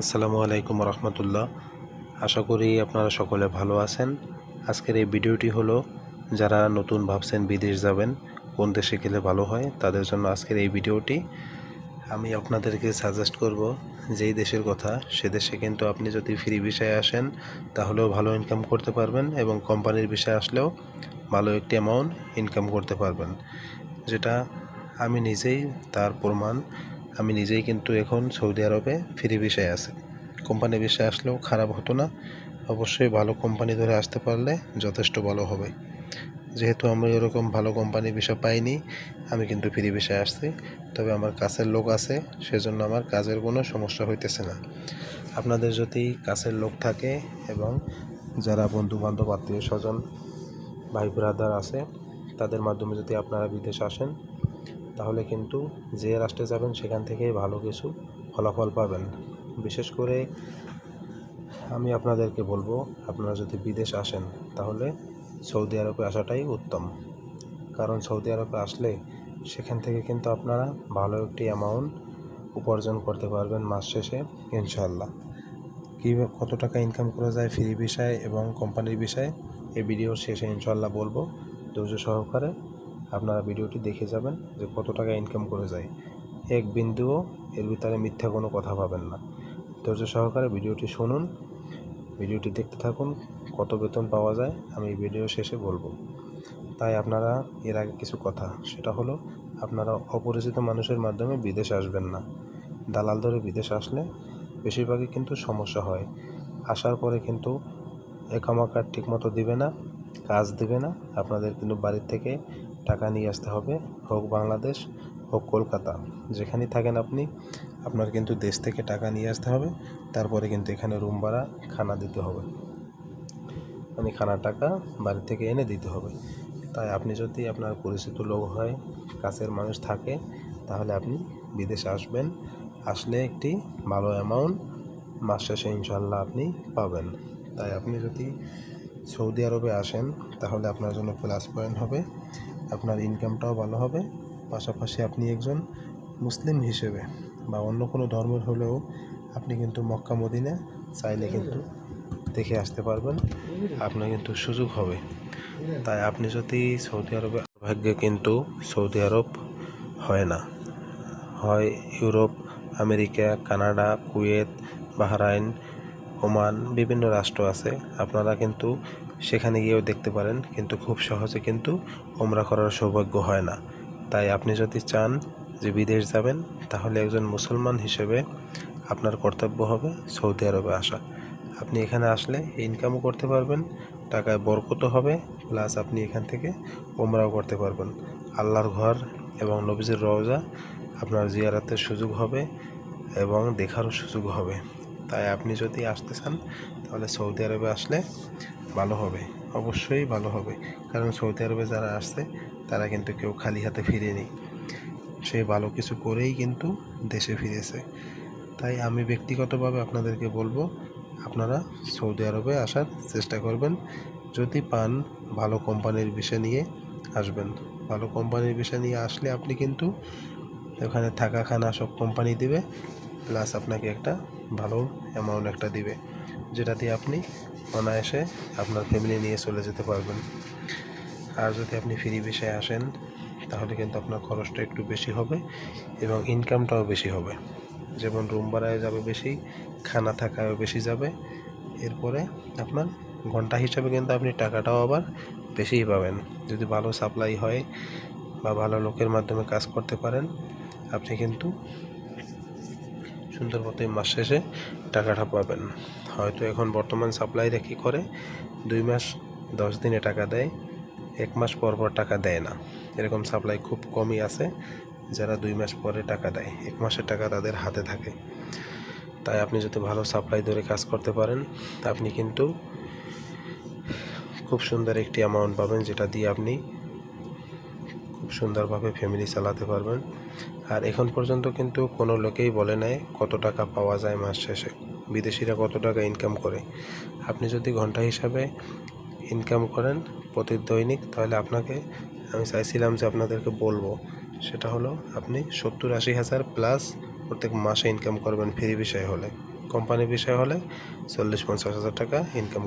আসসালামু আলাইকুম রহমতুল্লাহ। আশা করি আপনারা সকলে ভালো আছেন। আজকের এই ভিডিওটি হলো যারা নতুন ভাবছেন বিদেশ যাবেন, কোন দেশে গেলে ভালো হয় তাদের জন্য আজকের এই ভিডিওটি। আমি আপনাদেরকে সাজেস্ট করব যেই দেশের কথা, সে দেশে কিন্তু আপনি যদি ফ্রি ভিসায় আসেন তাহলেও ভালো ইনকাম করতে পারবেন এবং কোম্পানির ভিসায় আসলেও ভালো একটি অ্যামাউন্ট ইনকাম করতে পারবেন, যেটা আমি নিজেই তার প্রমাণ। আমি নিজেই কিন্তু এখন সৌদি আরবে ফ্রি ভিসায় আছি। কোম্পানি ভিসায় আসলেও খারাপ হতো না, অবশ্যই ভালো কোম্পানি ধরে আসতে পারলে যথেষ্ট ভালো হবে। যেহেতু আমি এরকম ভালো কোম্পানি ভিসা পাইনি, আমি কিন্তু ফ্রি ভিসায় আসছি। তবে আমার কাছের লোক আছে, সেজন্য আমার কাজের কোনো সমস্যা হইতেছে না। আপনাদের যদি কাছের লোক থাকে এবং যারা বন্ধুবান্ধব আত্মীয় স্বজন ভাই ব্রাদার আছে, তাদের মাধ্যমে যদি আপনারা বিদেশ আসেন তাহলে কিন্তু যে রাষ্ট্রে যাবেন সেখান থেকেই ভালো কিছু ফলাফল পাবেন। বিশেষ করে আমি আপনাদেরকে বলবো, আপনারা যদি বিদেশ আসেন তাহলে সৌদি আরবে আসাটাই উত্তম। কারণ সৌদি আরবে আসলে সেখান থেকে কিন্তু আপনারা ভালো একটি অ্যামাউন্ট উপার্জন করতে পারবেন মাস শেষে ইনশাআল্লাহ। কত টাকা ইনকাম করা যায় ফ্রি ভিসায় এবং কোম্পানির ভিসায় এই ভিডিওর শেষে ইনশাআল্লাহ বলবো। ধৈর্য সহকারে আপনারা ভিডিওটি দেখে যাবেন যে কত টাকা ইনকাম করে যায়। এক বিন্দুও এর ভিতরে মিথ্যা কোনো কথা পাবেন না। ধৈর্য সহকারে ভিডিওটি শুনুন, ভিডিওটি দেখতে থাকুন। কত বেতন পাওয়া যায় আমি এই ভিডিও শেষে বলবো। তাই আপনারা এর আগে কিছু কথা, সেটা হলো আপনারা অপরিচিত মানুষের মাধ্যমে বিদেশ আসবেন না। দালাল ধরে বিদেশ আসলে বেশিরভাগই কিন্তু সমস্যা হয়। আসার পরে কিন্তু একামাকার ঠিকমতো দিবে না, কাজ দিবে না। আপনাদের কিন্তু বাড়ির থেকে টাকা নিয়ে আসতে হবে, হোক বাংলাদেশ হোক কলকাতা, যেখানেই থাকেন আপনি, আপনার কিন্তু দেশ থেকে টাকা নিয়ে আসতে হবে। তারপরে কিন্তু এখানে রুম ভাড়া খানা দিতে হবে, মানে খানার টাকা বাড়ি থেকে এনে দিতে হবে। তাই আপনি যদি আপনার পরিচিত লোক হয়, কাছের মানুষ থাকে, তাহলে আপনি বিদেশে আসবেন। আসলে একটি ভালো অ্যামাউন্ট মাস শেষে ইনশাল্লাহ আপনি পাবেন। তাই আপনি যদি সৌদি আরবে আসেন তাহলে আপনার জন্য প্লাস পয়েন্ট হবে, আপনার ইনকামটাও ভালো হবে। পাশাপাশি আপনি একজন মুসলিম হিসেবে বা অন্য কোনো ধর্মের হলেও আপনি কিন্তু মক্কা মদিনা চাইলে কিন্তু দেখে আসতে পারবেন, আপনার কিন্তু সুযোগ হবে। তাই আপনি যদি সৌদি আরবে, ভাগ্যে কিন্তু সৌদি আরব হয় না, হয় Europe, America, Canada, Kuwait, Bahrain, Oman, বিভিন্ন রাষ্ট্র আছে। আপনারা কিন্তু সেখানে গিয়েও দেখতে পারেন, কিন্তু খুব সহজে কিন্তু ওমরা করার সৌভাগ্য হয় না। তাই আপনি যদি চান যে বিদেশ যাবেন, তাহলে একজন মুসলমান হিসেবে আপনার কর্তব্য হবে সৌদি আরবে আসা। আপনি এখানে আসলে ইনকামও করতে পারবেন, টাকায় বরকতও হবে, প্লাস আপনি এখান থেকে ওমরাও করতে পারবেন। আল্লাহর ঘর এবং নবীজির রওজা আপনার জিয়ারতের সুযোগ হবে এবং দেখারও সুযোগ হবে। তাই আপনি যদি আসতে চান তাহলে সৌদি আরবে আসলে ভালো হবে, অবশ্যই ভালো হবে। কারণ সৌদি আরবে যারা আসছে তারা কিন্তু কেউ খালি হাতে ফিরেনি, সে ভালো কিছু করেই কিন্তু দেশে ফিরেছে। তাই আমি ব্যক্তিগতভাবে আপনাদেরকে বলবো, আপনারা সৌদি আরবে আসার চেষ্টা করবেন। যদি পান, ভালো কোম্পানির ভিসা নিয়ে আসবেন। ভালো কোম্পানির ভিসা নিয়ে আসলে আপনি কিন্তু ওখানে থাকা খানা সব কোম্পানি দিবে, প্লাস আপনাকে একটা ভালো অ্যামাউন্ট একটা দিবে, যেটা দিয়ে আপনি অনায়াসে আপনার ফ্যামিলি নিয়ে চলে যেতে পারবেন। আর যদি আপনি ফ্রি ভিসায় আসেন তাহলে কিন্তু আপনার খরচটা একটু বেশি হবে এবং ইনকামটাও বেশি হবে। যেমন রুম ভাড়ায় যাবে বেশি, খানা থাকায়ও বেশি যাবে। এরপরে আপনার ঘন্টা হিসাবে কিন্তু আপনি টাকাটাও আবার বেশিই পাবেন। যদি ভালো সাপ্লাই হয় বা ভালো লোকের মাধ্যমে কাজ করতে পারেন, আপনি কিন্তু সুন্দর মতো মাস শেষে টাকাটা পাবেন। হয়তো এখন বর্তমান সাপ্লাইরা কী করে, 2 মাস 10 দিনে টাকা দেয়, 1 মাস পর পর টাকা দেয় না। এরকম সাপ্লাই খুব কমই আছে যারা 2 মাস পরে টাকা দেয়, 1 মাসের টাকা তাদের হাতে থাকে। তাই আপনি যদি ভালো সাপ্লাই ধরে কাজ করতে পারেন, আপনি কিন্তু খুব সুন্দর একটি অ্যামাউন্ট পাবেন, যেটা দিয়ে আপনি খুব সুন্দরভাবে ফ্যামিলি চালাতে পারবেন। আর এখন পর্যন্ত কিন্তু কোনো লোকেই বলে নাই কত টাকা পাওয়া যায় মাস শেষে, বিদেশিরা কত টাকা ইনকাম করে। আপনি যদি ঘন্টা হিসাবে ইনকাম করেন প্রতি দৈনিক, তাহলে আপনাকে আমি চাইছিলাম যে আপনাদেরকে বলবো, সেটা হলো আপনি 70-80 হাজার প্লাস প্রত্যেক মাসে ইনকাম করবেন ফ্রি ভিসায় হলে। কোম্পানি বিষয় হলে 40-50 হাজার টাকা ইনকাম